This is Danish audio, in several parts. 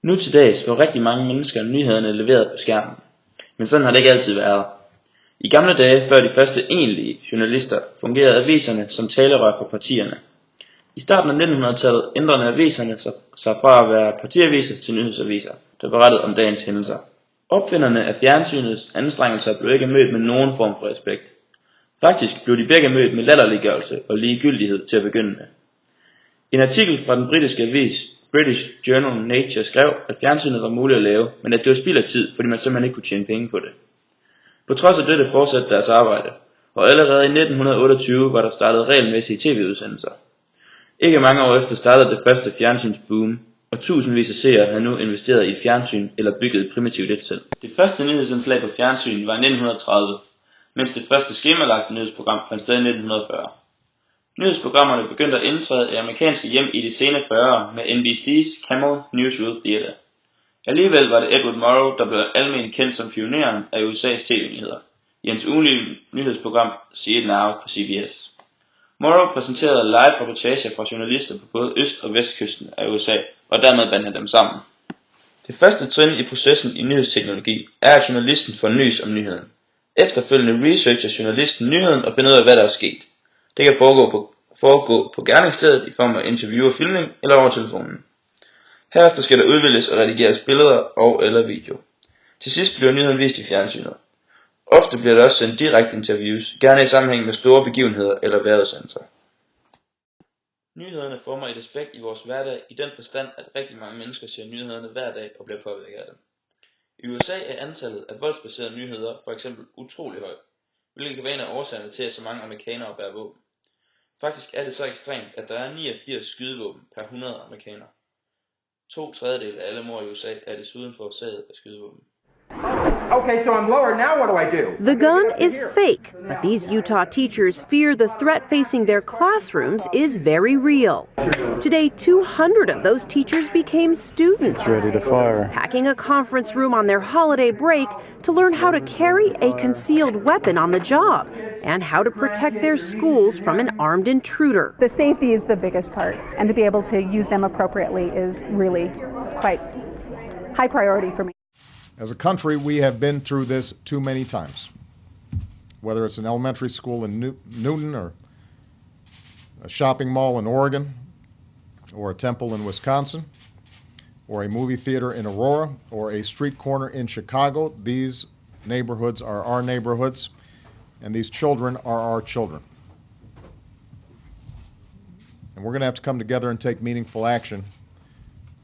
Nu til dags får rigtig mange mennesker nyhederne leveret på skærmen, men sådan har det ikke altid været. I gamle dage, før de første egentlige journalister, fungerede aviserne som talerør for partierne. I starten af 1900-tallet ændrede aviserne sig fra at være partiaviser til nyhedsaviser, der berettede om dagens hændelser. Opfinderne af fjernsynets anstrengelser blev ikke mødt med nogen form for respekt. Faktisk blev de begge mødt med latterliggørelse og ligegyldighed til at begynde med. En artikel fra den britiske avis British Journal Nature skrev, at fjernsynet var muligt at lave, men at det var spild af tid, fordi man simpelthen ikke kunne tjene penge på det. På trods af dette fortsatte deres arbejde, og allerede i 1928 var der startet regelmæssige tv-udsendelser. Ikke mange år efter startede det første fjernsynsboom, og tusindvis af seere havde nu investeret i et fjernsyn eller bygget primitivt et selv. Det første nyhedsindslag på fjernsyn var i 1930, mens det første skemalagte nyhedsprogram fandt sted i 1940. Nyhedsprogrammerne begyndte at indtræde i amerikanske hjem i de sene 40'ere med NBC's Camel Newsreel Theater. Alligevel var det Edward Murrow, der blev alment kendt som pioneren af USA's tv-nyheder, i hans ugenlige nyhedsprogram See It Now på CBS. Murrow præsenterede live reportager fra journalister på både øst- og vestkysten af USA, og dermed bandede dem sammen. Det første trin i processen i nyhedsteknologi er, at journalisten får nys om nyheden. Efterfølgende researcher journalisten nyheden og finder ud af, hvad der er sket. Det kan foregå på gerningsstedet i form af interview og filmning eller over telefonen. Herefter skal der udvælges og redigeres billeder og eller video. Til sidst bliver nyheden vist i fjernsynet. Ofte bliver der også sendt direkte interviews, gerne i sammenhæng med store begivenheder eller vejrudsendelser. Nyhederne former et aspekt i vores hverdag i den forstand, at rigtig mange mennesker ser nyhederne hver dag og bliver påvirket af dem. I USA er antallet af voldsbaserede nyheder for eksempel utrolig højt, hvilket kan være en af årsagerne til, at så mange amerikanere bærer våben. Faktisk er det så ekstremt, at der er 89 skydevåben per 100 amerikanere. 2/3 af alle mord i USA er desuden forårsaget af skydevåben. Okay, so I'm lower. Now what do I do? The gun is fake, but these Utah teachers fear the threat facing their classrooms is very real. Today, 200 of those teachers became students, ready to fire, packing a conference room on their holiday break to learn how to carry a concealed weapon on the job and how to protect their schools from an armed intruder. The safety is the biggest part, and to be able to use them appropriately is really quite high priority for me. As a country, we have been through this too many times. Whether it's an elementary school in Newton or a shopping mall in Oregon or a temple in Wisconsin or a movie theater in Aurora or a street corner in Chicago, these neighborhoods are our neighborhoods and these children are our children. And we're going to have to come together and take meaningful action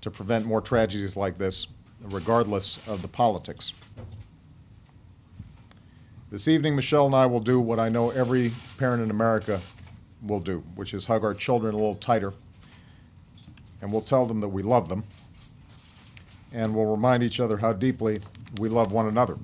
to prevent more tragedies like this, regardless of the politics. This evening, Michelle and I will do what I know every parent in America will do, which is hug our children a little tighter, and we'll tell them that we love them, and we'll remind each other how deeply we love one another.